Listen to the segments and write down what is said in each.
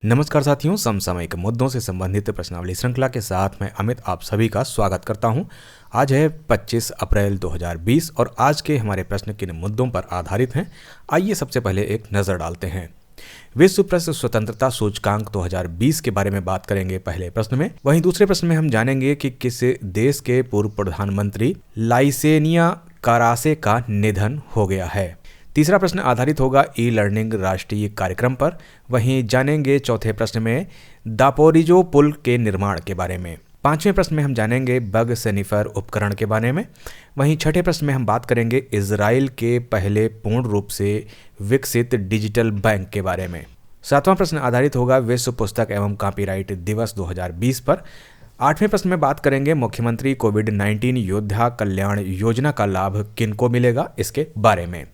नमस्कार साथियों, समसामयिक मुद्दों से संबंधित प्रश्नावली श्रृंखला के साथ मैं अमित आप सभी का स्वागत करता हूं। आज है 25 अप्रैल 2020 और आज के हमारे प्रश्न किन मुद्दों पर आधारित हैं, आइए सबसे पहले एक नज़र डालते हैं। विश्व प्रेस स्वतंत्रता सूचकांक 2020 के बारे में बात करेंगे पहले प्रश्न में। वहीं दूसरे प्रश्न में हम जानेंगे कि किस देश के पूर्व प्रधानमंत्री लाइसेनिया कारासे का निधन हो गया है। तीसरा प्रश्न आधारित होगा ई लर्निंग राष्ट्रीय कार्यक्रम पर। वहीं जानेंगे चौथे प्रश्न में दापोरिजो पुल के निर्माण के बारे में। पांचवें प्रश्न में हम जानेंगे बग सेनिफर उपकरण के बारे में। वहीं छठे प्रश्न में हम बात करेंगे इजराइल के पहले पूर्ण रूप से विकसित डिजिटल बैंक के बारे में। सातवां प्रश्न आधारित होगा विश्व पुस्तक एवं कॉपीराइट दिवस 2020 पर। आठवें प्रश्न में बात करेंगे मुख्यमंत्री कोविड-19 योद्धा कल्याण योजना का लाभ किनको मिलेगा, इसके बारे में।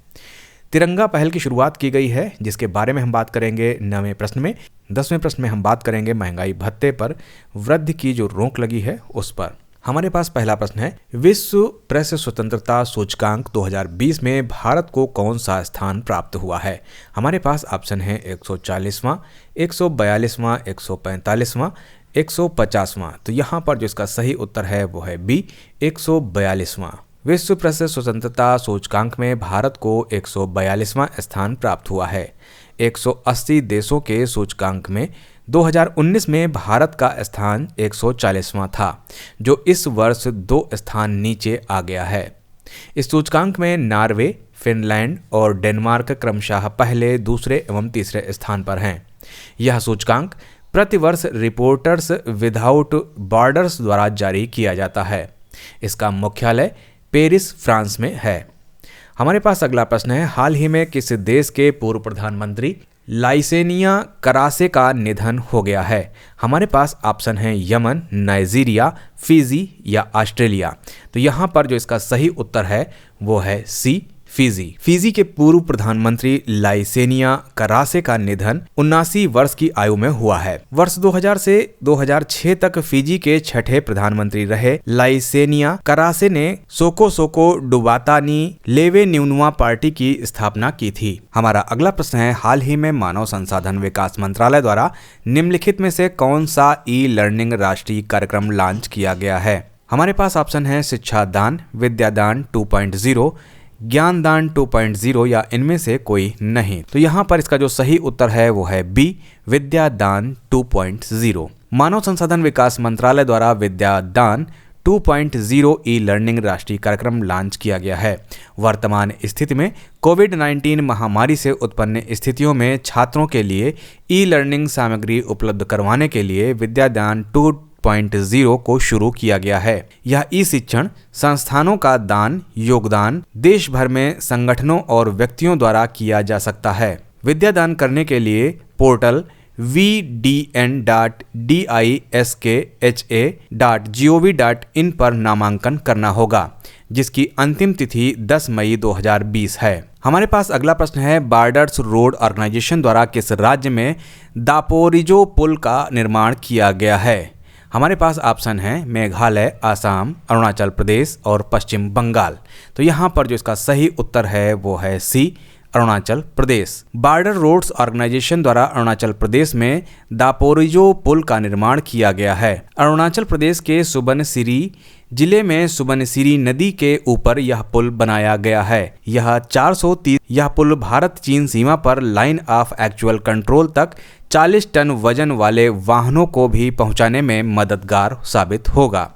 तिरंगा पहल की शुरुआत की गई है, जिसके बारे में हम बात करेंगे 9वें प्रश्न में। 10वें प्रश्न में हम बात करेंगे महंगाई भत्ते पर वृद्धि की जो रोक लगी है उस पर। हमारे पास पहला प्रश्न है, विश्व प्रेस स्वतंत्रता सूचकांक 2020 में भारत को कौन सा स्थान प्राप्त हुआ है। हमारे पास ऑप्शन है 140वां, 142वां, 145वां, 150वां। तो यहाँ पर जो इसका सही उत्तर है वो है बी, 142वां। विश्व प्रेस स्वतंत्रता सूचकांक में भारत को 142वां स्थान प्राप्त हुआ है। 180 देशों के सूचकांक में 2019 में भारत का स्थान 140वां था, जो इस वर्ष 2 स्थान नीचे आ गया है। इस सूचकांक में नॉर्वे, फिनलैंड और डेनमार्क क्रमशः पहले, दूसरे एवं तीसरे स्थान पर हैं। यह सूचकांक प्रतिवर्ष रिपोर्टर्स विदाउट बॉर्डर्स द्वारा जारी किया जाता है। इसका मुख्यालय पेरिस, फ्रांस में है। हमारे पास अगला प्रश्न है, हाल ही में किस देश के पूर्व प्रधानमंत्री लाइसेनिया कारासे का निधन हो गया है। हमारे पास ऑप्शन है यमन, नाइजीरिया, फिजी या ऑस्ट्रेलिया। तो यहाँ पर जो इसका सही उत्तर है वो है सी, फिजी। फिजी के पूर्व प्रधानमंत्री लाइसेनिया कारासे का निधन 79 वर्ष की आयु में हुआ है। वर्ष 2000 से 2006 तक फिजी के छठे प्रधानमंत्री रहे लाइसेनिया कारासे ने सोको सोको डुबातानी लेवे न्यूनुआ पार्टी की स्थापना की थी। हमारा अगला प्रश्न है, हाल ही में मानव संसाधन विकास मंत्रालय द्वारा निम्नलिखित में से कौन सा ई लर्निंग राष्ट्रीय कार्यक्रम लॉन्च किया गया है। हमारे पास ऑप्शन है शिक्षा दान, विद्यादान 2.0, ज्ञान दान 2.0 या इनमें से कोई नहीं। तो यहाँ पर इसका जो सही उत्तर है वो है बी, विद्यादान 2.0। मानव संसाधन विकास मंत्रालय द्वारा विद्यादान 2.0 ई लर्निंग राष्ट्रीय कार्यक्रम लॉन्च किया गया है। वर्तमान स्थिति में कोविड-19 महामारी से उत्पन्न स्थितियों में छात्रों के लिए ई लर्निंग सामग्री उपलब्ध करवाने के लिए विद्यादान 2.0 को शुरू किया गया है। यह ई शिक्षण संस्थानों का दान योगदान देश भर में संगठनों और व्यक्तियों द्वारा किया जा सकता है। विद्यादान करने के लिए पोर्टल vdn.diskha.gov.in पर नामांकन करना होगा, जिसकी अंतिम तिथि 10 मई 2020 है। हमारे पास अगला प्रश्न है, बॉर्डर्स रोड ऑर्गेनाइजेशन द्वारा किस राज्य में दापोरिजो पुल का निर्माण किया गया है। हमारे पास ऑप्शन है मेघालय, असम, अरुणाचल प्रदेश और पश्चिम बंगाल। तो यहाँ पर जो इसका सही उत्तर है वो है सी, Arunachal Pradesh. Border roads organisation द्वारा अरुणाचल प्रदेश में दापोरिजो पुल का निर्माण किया गया है। अरुणाचल प्रदेश के सुबनसिरी जिले में सुबनसिरी नदी के ऊपर यह पुल बनाया गया है। यह पुल भारत चीन सीमा पर लाइन ऑफ एक्चुअल कंट्रोल तक 40 टन वजन वाले वाहनों को भी पहुंचाने में मददगार साबित होगा।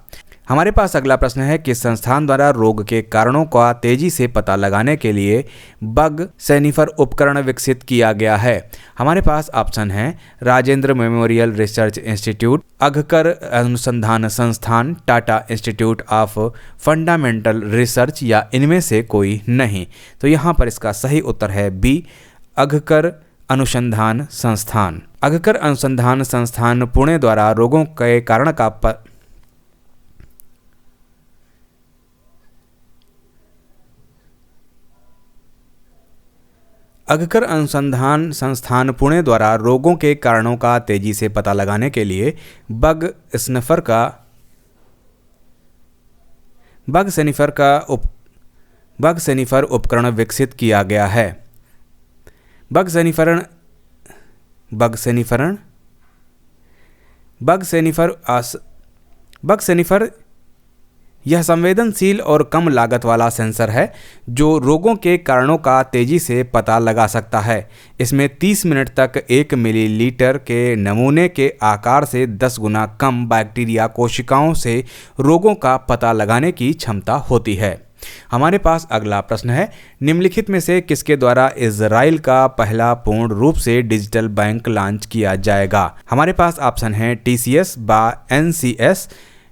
हमारे पास अगला प्रश्न है, किस संस्थान द्वारा रोग के कारणों का तेजी से पता लगाने के लिए बग सेनिफर उपकरण विकसित किया गया है। हमारे पास ऑप्शन है राजेंद्र मेमोरियल रिसर्च इंस्टीट्यूट, अघकर अनुसंधान संस्थान, Tata institute of fundamental research या इनमें से कोई नहीं। तो यहाँ पर इसका सही उत्तर है बी, अघकर अनुसंधान संस्थान। अघकर अनुसंधान संस्थान पुणे द्वारा रोगों के कारण का अघकर अनुसंधान संस्थान पुणे द्वारा रोगों के कारणों का तेजी से पता लगाने के लिए बग सेनिफर उपकरण विकसित किया गया है। बग सेनिफरण बग सेनिफर यह संवेदनशील और कम लागत वाला सेंसर है जो रोगों के कारणों का तेजी से पता लगा सकता है। इसमें 30 मिनट तक 1 मिलीलीटर के नमूने के आकार से 10 गुना कम बैक्टीरिया कोशिकाओं से रोगों का पता लगाने की क्षमता होती है। हमारे पास अगला प्रश्न है, निम्नलिखित में से किसके द्वारा इजराइल का पहला पूर्ण रूप से डिजिटल बैंक लॉन्च किया जाएगा? हमारे पास ऑप्शन है TCS, NCS,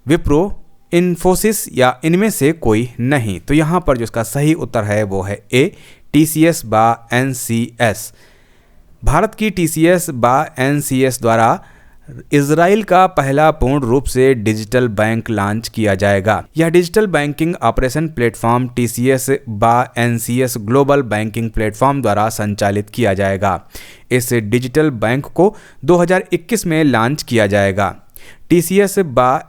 विप्रो, इन्फोसिस या इनमें से कोई नहीं। तो यहाँ पर जो इसका सही उत्तर है वो है A, TCS NCS। भारत की TCS NCS द्वारा इजराइल का पहला पूर्ण रूप से डिजिटल बैंक लॉन्च किया जाएगा। यह digital banking operation platform TCS NCS global banking platform द्वारा संचालित किया जाएगा। इस डिजिटल बैंक को 2021 में लॉन्च किया जाएगा। TCS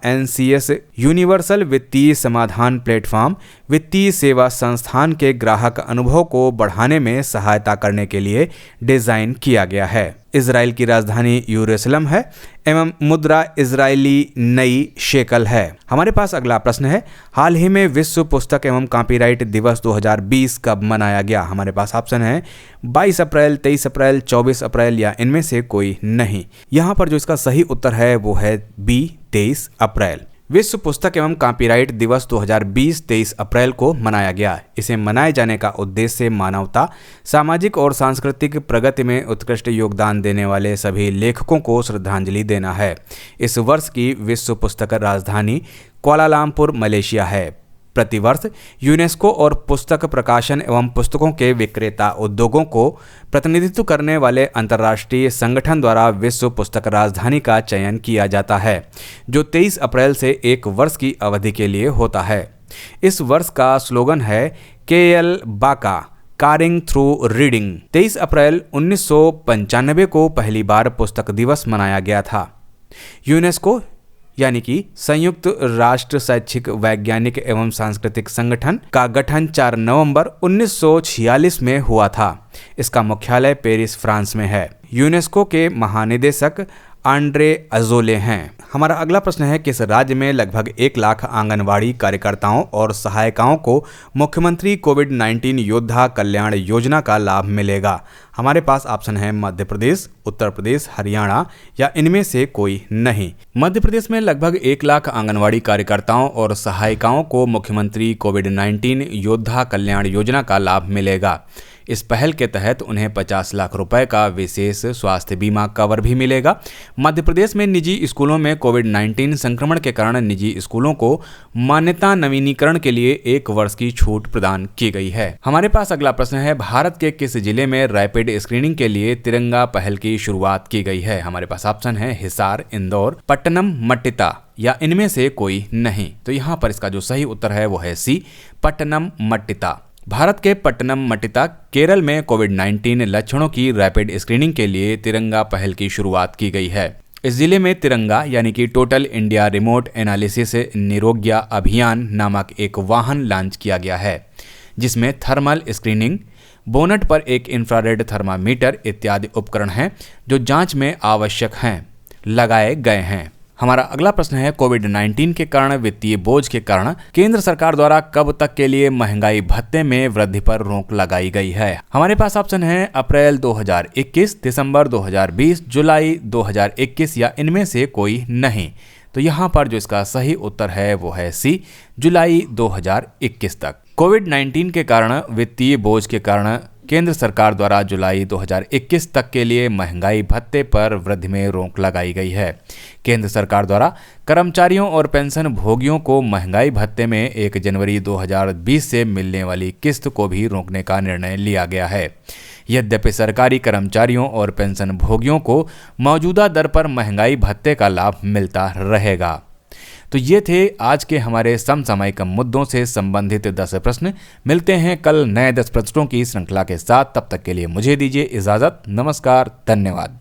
NCS यूनिवर्सल वित्तीय समाधान प्लेटफॉर्म वित्तीय सेवा संस्थान के ग्राहक अनुभव को बढ़ाने में सहायता करने के लिए डिज़ाइन किया गया है। इजराइल की राजधानी यरूशलेम है एवं मुद्रा इजरायली नई शेकल है। हमारे पास अगला प्रश्न है, हाल ही में विश्व पुस्तक एवं कॉपीराइट दिवस 2020 कब मनाया गया? हमारे पास ऑप्शन है 22 अप्रैल, 23 अप्रैल, 24 अप्रैल या इनमें से कोई नहीं। यहाँ पर जो इसका सही उत्तर है वो है B, 23 अप्रैल। विश्व पुस्तक एवं कॉपीराइट दिवस 2020 23 अप्रैल को मनाया गया। इसे मनाए जाने का उद्देश्य मानवता, सामाजिक और सांस्कृतिक प्रगति में उत्कृष्ट योगदान देने वाले सभी लेखकों को श्रद्धांजलि देना है। इस वर्ष की विश्व पुस्तक राजधानी कुआलालंपुर मलेशिया है। प्रतिवर्ष यूनेस्को और पुस्तक प्रकाशन एवं पुस्तकों के विक्रेता उद्योगों को प्रतिनिधित्व करने वाले अंतर्राष्ट्रीय संगठन द्वारा विश्व पुस्तक राजधानी का चयन किया जाता है, जो 23 अप्रैल से 1 वर्ष की अवधि के लिए होता है। इस वर्ष का स्लोगन है KL बाका कारिंग थ्रू रीडिंग। 23 अप्रैल 1995 को पहली बार पुस्तक दिवस मनाया गया था। यूनेस्को यानी कि संयुक्त राष्ट्र शैक्षिक, वैज्ञानिक एवं सांस्कृतिक संगठन का गठन 4 नवंबर 1946 में हुआ था। इसका मुख्यालय पेरिस, फ्रांस में है। यूनेस्को के महानिदेशक आंड्रे अजोले हैं। हमारा अगला प्रश्न है, किस राज्य में लगभग 1 लाख आंगनवाड़ी कार्यकर्ताओं और सहायिकाओं को मुख्यमंत्री कोविड-19 योद्धा कल्याण योजना का लाभ मिलेगा? हमारे पास ऑप्शन है मध्य प्रदेश, उत्तर प्रदेश, हरियाणा या इनमें से कोई नहीं। मध्य प्रदेश में लगभग 1 लाख आंगनवाड़ी कार्यकर्ताओं और सहायिकाओं को मुख्यमंत्री कोविड-19 योद्धा कल्याण योजना का लाभ मिलेगा। इस पहल के तहत उन्हें 50 लाख रुपए का विशेष स्वास्थ्य बीमा कवर भी मिलेगा। मध्य प्रदेश में निजी स्कूलों में कोविड-19 संक्रमण के कारण निजी स्कूलों को मान्यता नवीनीकरण के लिए 1 वर्ष की छूट प्रदान की गई है। हमारे पास अगला प्रश्न है, भारत के किस जिले में रैपिड स्क्रीनिंग के लिए तिरंगा पहल की शुरुआत की गई है? हमारे पास ऑप्शन है हिसार, इंदौर, पट्टनमथिट्टा या इनमें से कोई नहीं। तो यहाँ पर इसका जो सही उत्तर है वो है C, पट्टनमथिट्टा। भारत के पट्टनमथिट्टा केरल में कोविड-19 लक्षणों की रैपिड स्क्रीनिंग के लिए तिरंगा पहल की शुरुआत की गई है। इस जिले में तिरंगा यानी कि टोटल इंडिया रिमोट एनालिसिस निरोग्या अभियान नामक एक वाहन लॉन्च किया गया है, जिसमें थर्मल स्क्रीनिंग, बोनट पर एक इंफ्रारेड थर्मामीटर इत्यादि उपकरण हैं जो जांच में आवश्यक हैं, लगाए गए हैं। हमारा अगला प्रश्न है, कोविड-19 के कारण वित्तीय बोझ के कारण केंद्र सरकार द्वारा कब तक के लिए महंगाई भत्ते में वृद्धि पर रोक लगाई गई है? हमारे पास ऑप्शन है अप्रैल 2021, दिसंबर 2020, जुलाई 2021 या इनमें से कोई नहीं। तो यहाँ पर जो इसका सही उत्तर है वो है C, जुलाई 2021 तक। कोविड-19 के कारण वित्तीय बोझ के कारण केंद्र सरकार द्वारा जुलाई 2021 तक के लिए महंगाई भत्ते पर वृद्धि में रोक लगाई गई है। केंद्र सरकार द्वारा कर्मचारियों और पेंशन भोगियों को महंगाई भत्ते में 1 जनवरी 2020 से मिलने वाली किस्त को भी रोकने का निर्णय लिया गया है। यद्यपि सरकारी कर्मचारियों और पेंशन भोगियों को मौजूदा दर पर महंगाई भत्ते का लाभ मिलता रहेगा। तो ये थे आज के हमारे समसामयिक मुद्दों से संबंधित 10 प्रश्न। मिलते हैं कल नए 10 प्रश्नों की श्रृंखला के साथ। तब तक के लिए मुझे दीजिए इजाज़त। नमस्कार, धन्यवाद।